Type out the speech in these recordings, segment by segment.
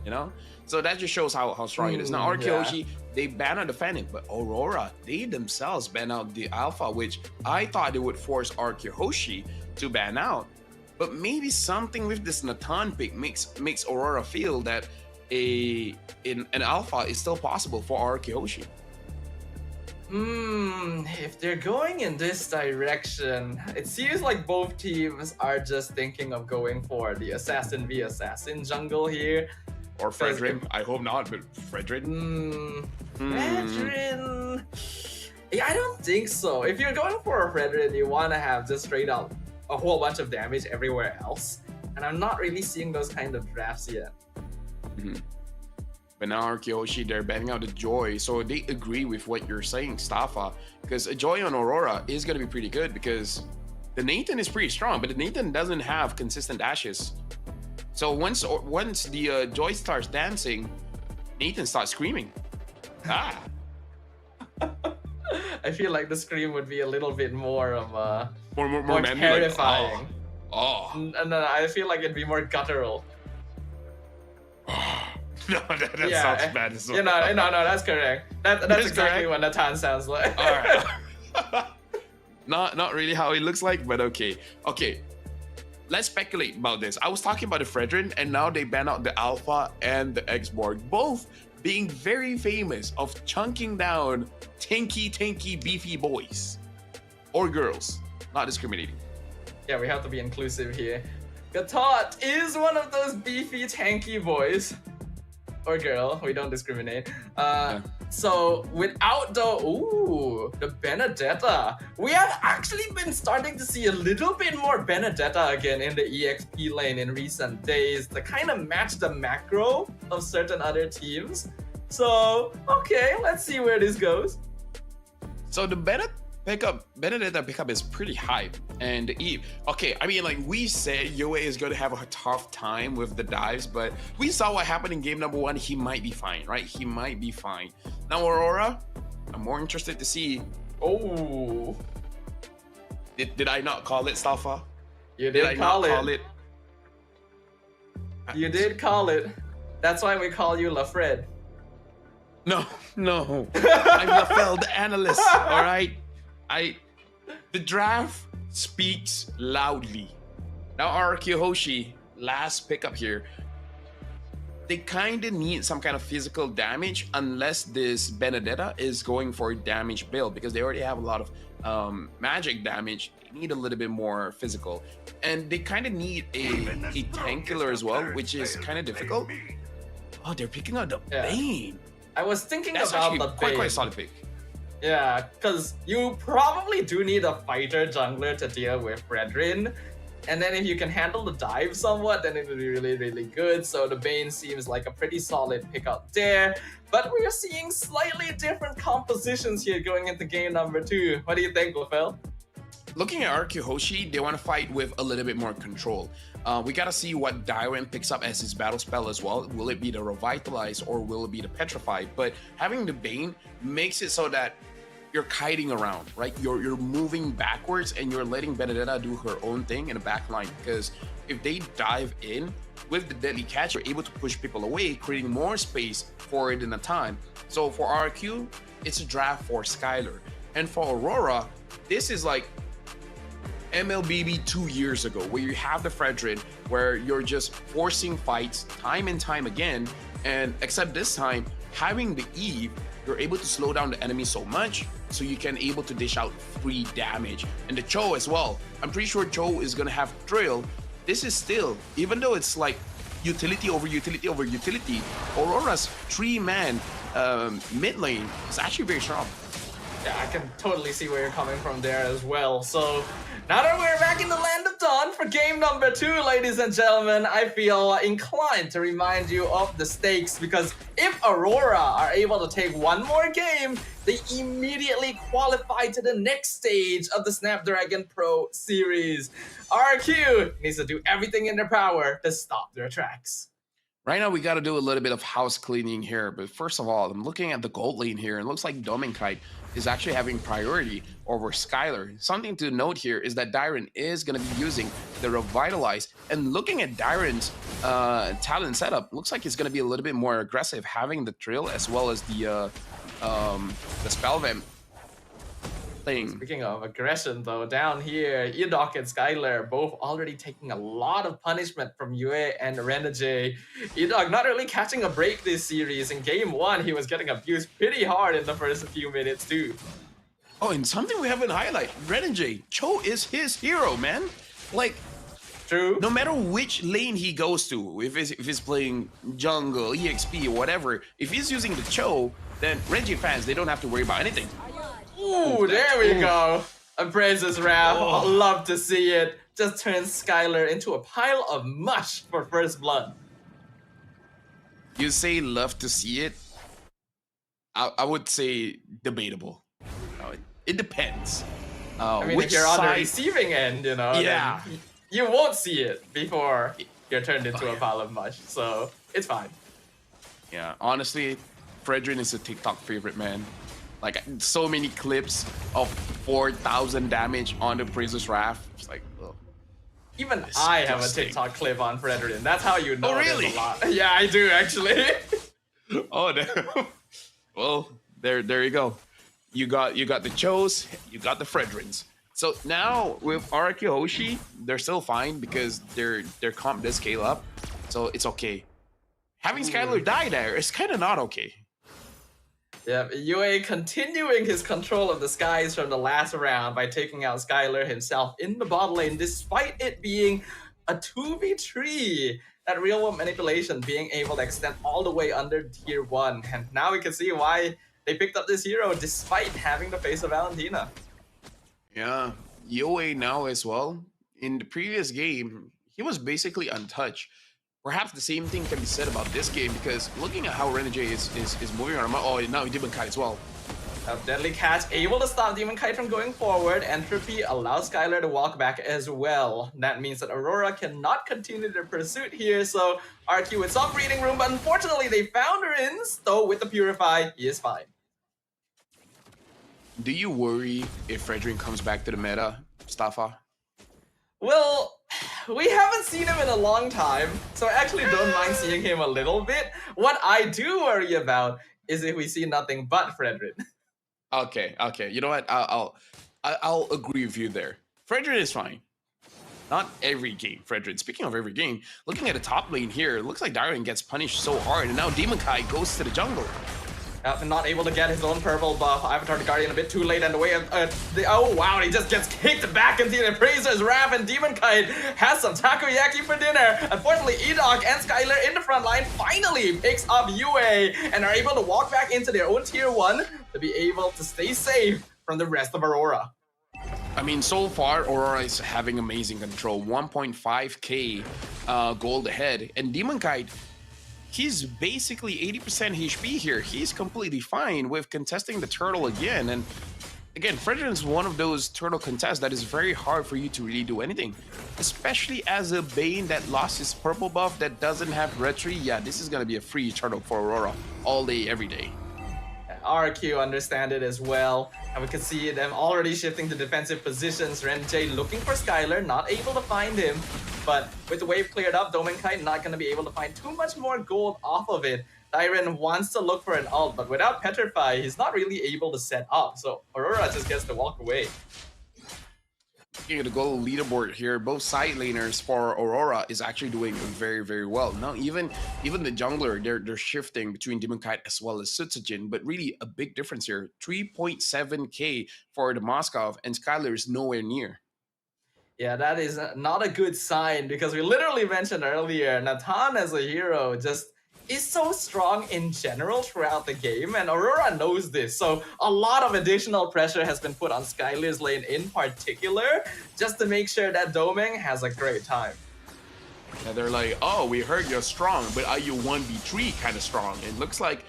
you know? So that just shows how strong it is. Now, RRQ Hoshi, they ban out the Fennec, but Auorora, they themselves ban out the Alpha, which I thought they would force RRQ Hoshi to ban out. But maybe something with this Natan pick makes Auorora feel that an Alpha is still possible for RRQ Hoshi. If they're going in this direction, it seems like both teams are just thinking of going for the Assassin v Assassin jungle here. Or Fredrin. I hope not, but Fredrin. Fredrin. Yeah, I don't think so. If you're going for a Fredrin, you want to have just straight up a whole bunch of damage everywhere else. And I'm not really seeing those kind of drafts yet. But now RRQ Hoshi, they're banning out the Joy, so they agree with what you're saying, Staffa, because a Joy on Auorora is going to be pretty good because the Nathan is pretty strong, but the Nathan doesn't have consistent dashes. So once the Joy starts dancing, Nathan starts screaming. I feel like the scream would be a little bit more of more terrifying. Like, And I feel like it'd be more guttural. No, that sounds bad as well. No, that's correct. That's exactly what Natan sounds like. All right. Not really how it looks like, but okay. Okay, let's speculate about this. I was talking about the Fredrin, and now they ban out the Alpha and the X-Borg, both being very famous of chunking down tanky, beefy boys. Or girls. Not discriminating. Yeah, we have to be inclusive here. Gatot is one of those beefy, tanky boys. Or girl, we don't discriminate. So without the Benedetta, we have actually been starting to see a little bit more Benedetta again in the EXP lane in recent days to kind of match the macro of certain other teams. So, okay, let's see where this goes. So the Benedetta pickup is pretty hype. And Eve, okay, I mean, like we said, Yoe is going to have a tough time with the dives, but we saw what happened in game number 1. He might be fine, right? He might be fine. Now, Auorora, I'm more interested to see. Oh, did I not call it, Staffa? You did call it. You did call it. That's why we call you LaFred. No. I'm LaFell, the analyst, all right? The draft speaks loudly. Now RRQ Hoshi, last pickup here. They kind of need some kind of physical damage unless this Benedetta is going for a damage build because they already have a lot of magic damage. They need a little bit more physical. And they kind of need a tank killer as well, which is kind of difficult. Oh, they're picking out the Bane. I was thinking That's about actually the Bane. quite a solid pick. Yeah, because you probably do need a fighter jungler to deal with Fredrin. And then if you can handle the dive somewhat, then it would be really, really good. So the Bane seems like a pretty solid pick out there. But we're seeing slightly different compositions here going into game number 2. What do you think, LaFell? Looking at RRQ Hoshi, they want to fight with a little bit more control. We gotta see what Dyran picks up as his battle spell as well. Will it be the Revitalize or will it be the Petrified? But having the Bane makes it so that you're kiting around, right? You're moving backwards and you're letting Benedetta do her own thing in the back line. Because if they dive in with the Deadly Catch, you're able to push people away, creating more space for it in a time. So for RRQ, it's a draft for Skylar. And for Auorora, this is like MLBB 2 years ago, where you have the Fredrin, where you're just forcing fights time and time again. And except this time, having the Eve, you're able to slow down the enemy so much so you can able to dish out free damage. And the Cho as well. I'm pretty sure Cho is gonna have Thrill. This is still, even though it's like utility over utility over utility, Aurora's 3-man mid lane is actually very strong. Yeah, I can totally see where you're coming from there as well. So now that we're back in the land of Dawn for game number 2, ladies and gentlemen, I feel inclined to remind you of the stakes, because if Auorora are able to take one more game, they immediately qualify to the next stage of the Snapdragon Pro series. RRQ needs to do everything in their power to stop their tracks. Right now, we got to do a little bit of house cleaning here. But first of all, I'm looking at the gold lane here. And it looks like Dominkite is actually having priority over Skylar. Something to note here is that Dyron is going to be using the Revitalize. And looking at Dyron's talent setup, looks like he's going to be a little bit more aggressive, having the Drill as well as the Spell Vamp thing. Speaking of aggression, though, down here, Edok and Skylar both already taking a lot of punishment from Yue and Renegade. Edok not really catching a break this series. In game 1, he was getting abused pretty hard in the first few minutes, too. Oh, and something we haven't highlighted, Renegade, Cho is his hero, man. Like, true. No matter which lane he goes to, if he's playing jungle, EXP, or whatever, if he's using the Cho, then Renegade fans, they don't have to worry about anything. Ooh, there we go. A Princess Raph. Oh. Love to see it. Just turns Skylar into a pile of mush for first blood. You say love to see it? I would say debatable. It depends. I mean, if you're on the receiving end, you know, yeah, then you won't see it before you're turned into a pile of mush. So it's fine. Yeah, honestly, Fredrin is a TikTok favorite, man. Like, so many clips of 4,000 damage on the Princess Raph. It's like, ugh. Even disgusting. I have a TikTok clip on Fredrin. That's how you know. Oh, really? There's a lot. Yeah, I do, actually. Oh, no. Well, there you go. You got the Chos, you got the Fredrins. So now with Rrq Hoshi, they're still fine because their comp does scale up. So it's okay. Having Skylar die there is kind of not okay. Yeah, Yue continuing his control of the skies from the last round by taking out Skylar himself in the bot lane, despite it being a 2v3. That real world manipulation being able to extend all the way under tier 1. And now we can see why they picked up this hero despite having the face of Valentina. Yeah, Yue now as well. In the previous game, he was basically untouched. Perhaps the same thing can be said about this game because looking at how Renegade is moving around. Oh, now Demon Kite as well. A Deadly Catch able to stop Demon Kite from going forward. Entropy allows Skylar to walk back as well. That means that Aurora cannot continue their pursuit here. So Rrq with some breathing room, but unfortunately they found Rins. Though with the Purify, he is fine. Do you worry if Fredrin comes back to the meta, Staffa? Well, we haven't seen him in a long time, so I actually don't mind seeing him a little bit. What I do worry about is if we see nothing but Fredrin. Okay. You know what? I'll agree with you there. Fredrin is fine. Not every game, Fredrin. Speaking of every game, looking at the top lane here, it looks like Dyron gets punished so hard, and now Demon Kai goes to the jungle. Not able to get his own purple buff. Avatar the Guardian a bit too late, and the way of oh wow, he just gets kicked back into the Appraiser's Raph, and Demon Kite has some takoyaki for dinner. Unfortunately, Edok and Skylar in the front line finally picks up Yue and are able to walk back into their own tier 1 to be able to stay safe from the rest of Aurora. I mean, so far, Aurora is having amazing control. 1.5k gold ahead, and Demon Kite, he's basically 80% HP here. He's completely fine with contesting the turtle again. And again, Fredrin is one of those turtle contests that is very hard for you to really do anything. Especially as a Bane that lost his purple buff that doesn't have retry. Yeah, this is going to be a free turtle for Aurora all day, every day. Rrq understand it as well, and we can see them already shifting to defensive positions. Renjay looking for Skylar, not able to find him, but with the wave cleared up, Dominkite not going to be able to find too much more gold off of it. Dyron wants to look for an ult, but without Petrify, he's not really able to set up, so Aurora just gets to walk away. Looking at the gold leaderboard here, both side laners for Aurora is actually doing very, very well. Now, even the jungler, they're shifting between Demon Kite as well as Sutsujin, but really a big difference here. 3.7k for the Moskov, and Skylar is nowhere near. Yeah, that is not a good sign because we literally mentioned earlier, Nathan as a hero just is so strong in general throughout the game, and Aurora knows this, so a lot of additional pressure has been put on Skylar's lane in particular, just to make sure that Doming has a great time. Yeah, they're like, oh, we heard you're strong, but are you 1v3 kind of strong? It looks like,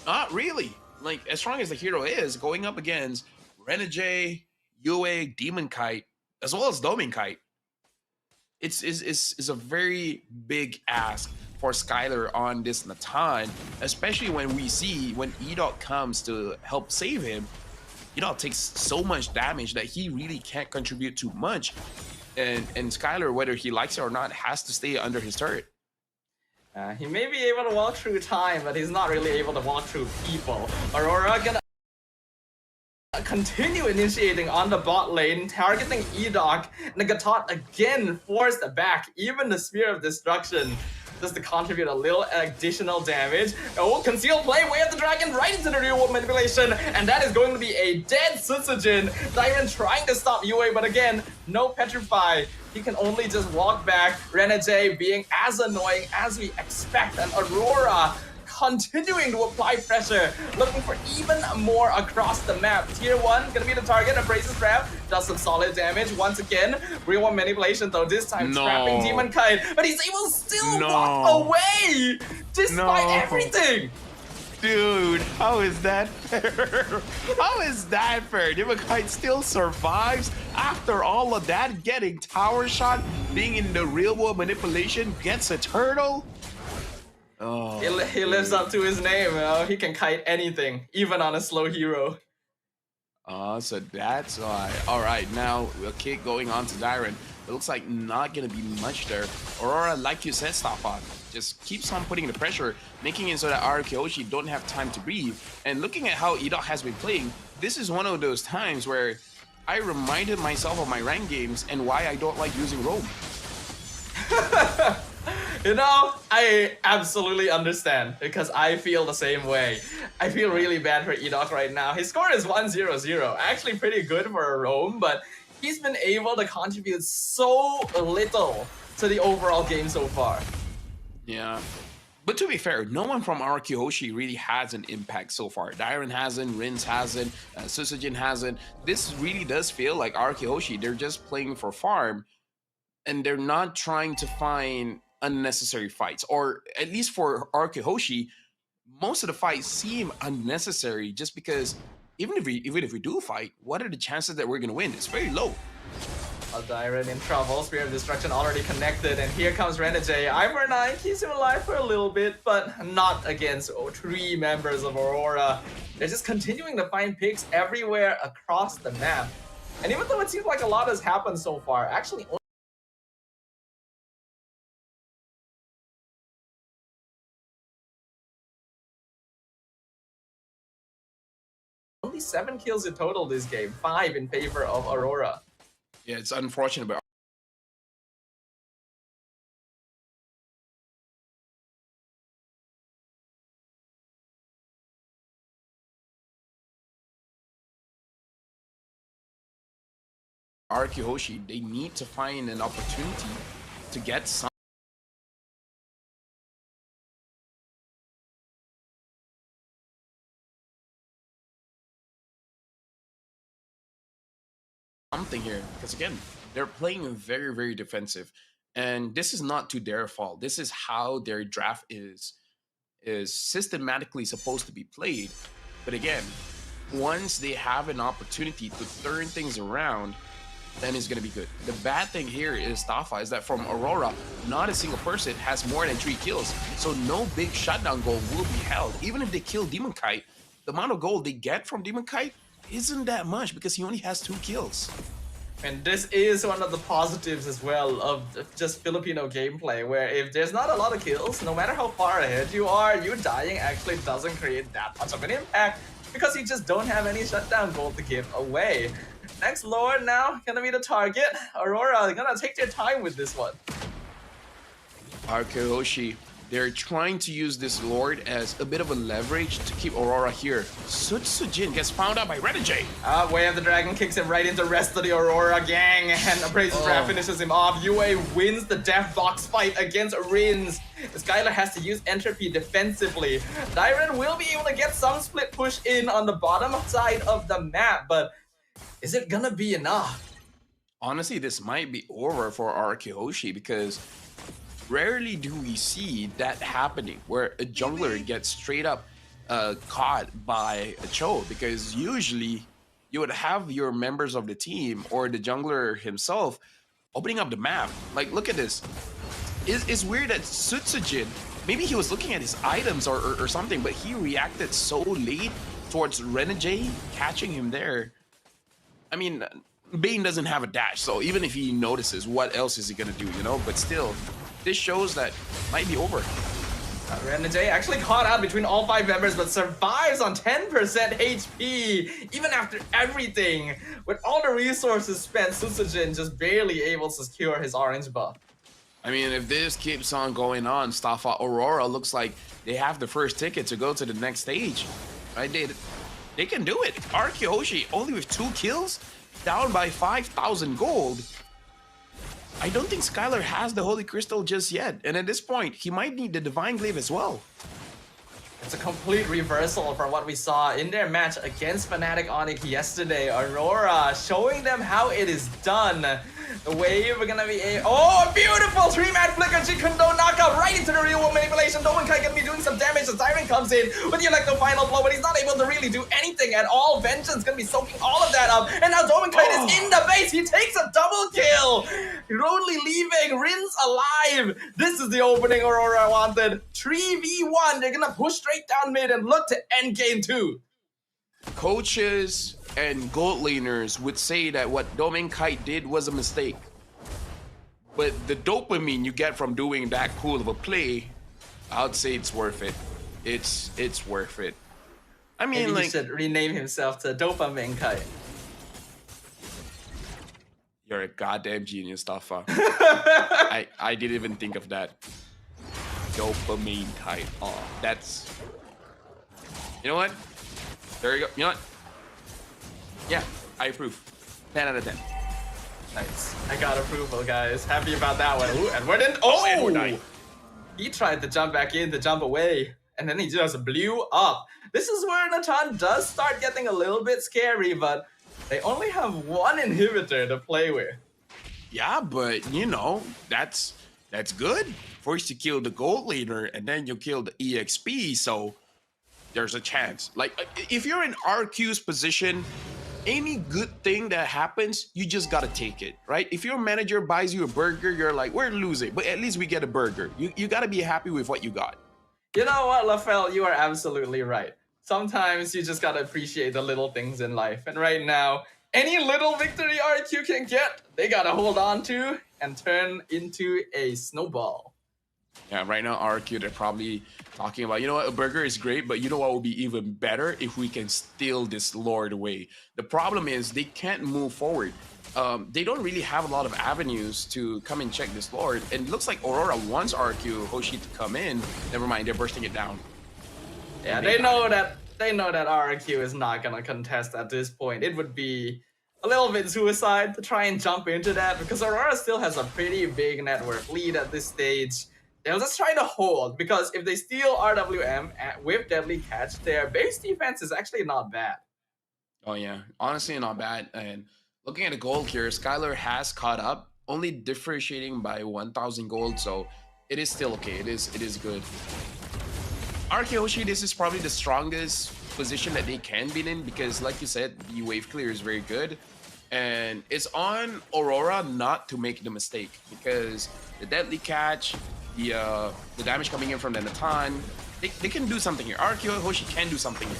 not really. Like, as strong as the hero is, going up against Renegade, Yue, Demon Kite, as well as Dominkite. it's a very big ask for Skylar on this Natan, especially when we see when Edok comes to help save him, Edok takes so much damage that he really can't contribute too much. And Skylar, whether he likes it or not, has to stay under his turret. He may be able to walk through time, but he's not really able to walk through people. Auorora gonna continue initiating on the bot lane, targeting Edok. Negatot again forced back, even the Spear of Destruction, just to contribute a little additional damage. Oh, concealed play, Way of the Dragon right into the real world manipulation, and that is going to be a dead Sutsujin. Diamond trying to stop Yue, but again, no petrify. He can only just walk back. Renegade being as annoying as we expect, and Auorora continuing to apply pressure, looking for even more across the map. Tier 1 gonna be the target. Abrasive Trap does some solid damage once again. Real one manipulation though, this time trapping Demon Kite, but he's able to still walk away despite everything. Dude, how is that fair? How is that fair? Demon Kite still survives after all of that, getting tower shot, being in the real world manipulation, gets a turtle. Oh, he lives up to his name, you know? He can kite anything, even on a slow hero. So that's why. All right, now we'll keep going on to Dyron. It looks like not gonna be much there. Auorora, like you said, Staffan, just keeps on putting the pressure, making it so that Rrq Hoshi don't have time to breathe. And looking at how Edok has been playing, this is one of those times where I reminded myself of my rank games and why I don't like using roam. You know, I absolutely understand, because I feel the same way. I feel really bad for Edok right now. His score is 1-0-0, actually pretty good for a roam, but he's been able to contribute so little to the overall game so far. Yeah. But to be fair, no one from Rrq Hoshi really has an impact so far. Dyron hasn't, Rins hasn't, Sutsujin hasn't. This really does feel like Rrq Hoshi, they're just playing for farm, and they're not trying to find unnecessary fights. Or at least for Rrq Hoshi, most of the fights seem unnecessary just because even if we do fight, what are the chances that we're gonna win? It's very low. Dyron in trouble, Spear of Destruction already connected, and here comes Renegade. Ivor9 keeps him alive for a little bit, but not against 3 members of Auorora. They're just continuing to find picks everywhere across the map. And even though it seems like a lot has happened so far, actually only 7 kills in total this game, 5 in favor of Auorora. Yeah, it's unfortunate, but Rrq Hoshi, they need to find an opportunity to get something here, because again, they're playing very, very defensive, and this is not to their fault. This is how their draft is systematically supposed to be played. But again, once they have an opportunity to turn things around, then it's going to be good. The bad thing here is Stafa is that from Auorora, not a single person has more than 3 kills. So no big shutdown goal will be held. Even if they kill Demon Kite, the amount of gold they get from Demon Kite isn't that much because he only has 2 kills. And this is one of the positives as well of just Filipino gameplay, where if there's not a lot of kills, no matter how far ahead you are, you dying actually doesn't create that much of an impact because you just don't have any shutdown gold to give away. Next Lord now gonna be the target. Auorora gonna take their time with this one. Rrq Hoshi, they're trying to use this Lord as a bit of a leverage to keep Auorora here. Sutsujin gets found out by Renegade. Way of the Dragon kicks him right into the rest of the Auorora gang, and Abrasive Trap finishes him off. Yue wins the death box fight against Rins. Skylar has to use Entropy defensively. Dyron will be able to get some split push in on the bottom side of the map, but is it gonna be enough? Honestly, this might be over for Rrq Hoshi because rarely do we see that happening where a jungler gets straight up caught by a Cho, because usually you would have your members of the team or the jungler himself opening up the map. Like, look at this. It's weird that Sutsujin, maybe he was looking at his items or something, but he reacted so late towards Renegade catching him there. I mean, Bane doesn't have a dash, so even if he notices, what else is he gonna do, you know? But still, this shows that might be over. Renegade actually caught out between all 5 members, but survives on 10% HP, even after everything. With all the resources spent, Sutsujin just barely able to secure his orange buff. I mean, if this keeps on going on, Staffa Aurora looks like they have the first ticket to go to the next stage. Right? They can do it. Rrq Hoshi only with 2 kills, down by 5,000 gold. I don't think Skylar has the Holy Crystal just yet, and at this point, he might need the Divine Glaive as well. It's a complete reversal from what we saw in their match against Fnatic Onyx yesterday. Aurora showing them how it is done. The wave are gonna be a beautiful 3-man flicker Jikundo knockout right into the real world manipulation. Domenkai gonna be doing some damage as Siren comes in with the Electro final blow, but he's not able to really do anything at all. Vengeance gonna be soaking all of that up, and now Domenkai is in the base. He takes a double kill. Only leaving Rins alive. This is the opening Aurora wanted. 3v1. They're gonna push straight down mid and look to end game 2. Coaches and gold laners would say that what Domenkai did was a mistake. But the dopamine you get from doing that cool of a play, I'd say it's worth it. It's worth it. I mean, maybe like, he should rename himself to Dopamine Kai. You're a goddamn genius, Staffa. I didn't even think of that. Dopamine Kai. Oh, that's... You know what? There you go. You know what? Yeah, I approve. 10 out of 10. Nice. I got approval, guys. Happy about that one. Ooh, Edward didn't. Oh, Edward died. He tried to jump back in to jump away, and then he just blew up. This is where Natan does start getting a little bit scary, but they only have 1 inhibitor to play with. Yeah, but you know, that's good. First you kill the gold leader, and then you kill the EXP, so there's a chance. Like, if you're in RQ's position, any good thing that happens, you just gotta take it, right? If your manager buys you a burger, you're like, we're losing, but at least we get a burger. You gotta be happy with what you got. You know what, LaFell, you are absolutely right. Sometimes you just gotta appreciate the little things in life. And right now, any little victory RQ can get, they gotta hold on to and turn into a snowball. Yeah, right now, RQ, they're probably talking about, you know what, a burger is great, but you know what would be even better if we can steal this Lord away. The problem is they can't move forward. They don't really have a lot of avenues to come and check this Lord. And it looks like Aurora wants Rrq Hoshi to come in. Never mind, they're bursting it down. Yeah, they know that Rrq is not gonna contest at this point. It would be a little bit suicide to try and jump into that because Aurora still has a pretty big network lead at this stage. They'll just try to hold, because if they steal RWM with Deadly Catch, their base defense is actually not bad. Oh yeah, honestly not bad. And looking at the gold here, Skylar has caught up, only differentiating by 1,000 gold, so it is still okay. It is good. Rrq Hoshi, this is probably the strongest position that they can be in, because like you said, the wave clear is very good. And it's on Aurora not to make the mistake, because the Deadly Catch, the damage coming in from the Natan, they can do something here. Rrq Hoshi can do something here.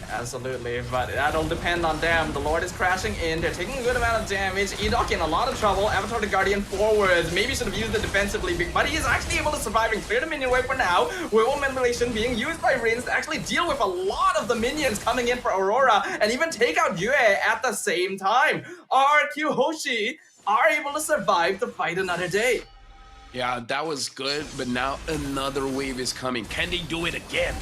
Absolutely, but that'll depend on them. The Lord is crashing in. They're taking a good amount of damage. Edok in a lot of trouble. Avatar the Guardian forwards. Maybe should have used it defensively, but he is actually able to survive and clear the minion wave for now. Werewolf Manipulation being used by Rins to actually deal with a lot of the minions coming in for Aurora and even take out Yue at the same time. Rrq Hoshi are able to survive to fight another day. Yeah, that was good, but now another wave is coming. Can they do it again?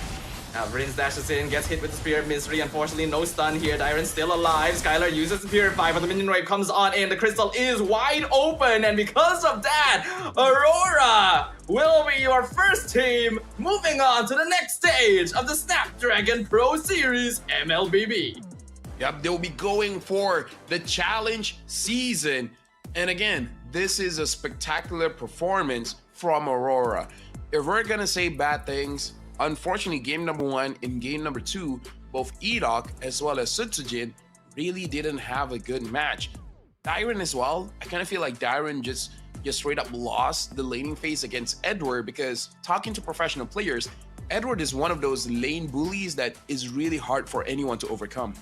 Now Rins dashes in, gets hit with the Spirit Mystery. Unfortunately, no stun here. Dyron's still alive. Skylar uses the Purify, but the minion wave comes on in. The crystal is wide open, and because of that, Aurora will be your first team moving on to the next stage of the Snapdragon Pro Series MLBB. Yep, they'll be going for the challenge season. And again, this is a spectacular performance from Aurora. If we're gonna say bad things, unfortunately, game number 1 and game number 2, both Edok as well as Sutsujin really didn't have a good match. Dyron as well. I kind of feel like Dyron just straight up lost the laning phase against Edward, because talking to professional players, Edward is one of those lane bullies that is really hard for anyone to overcome.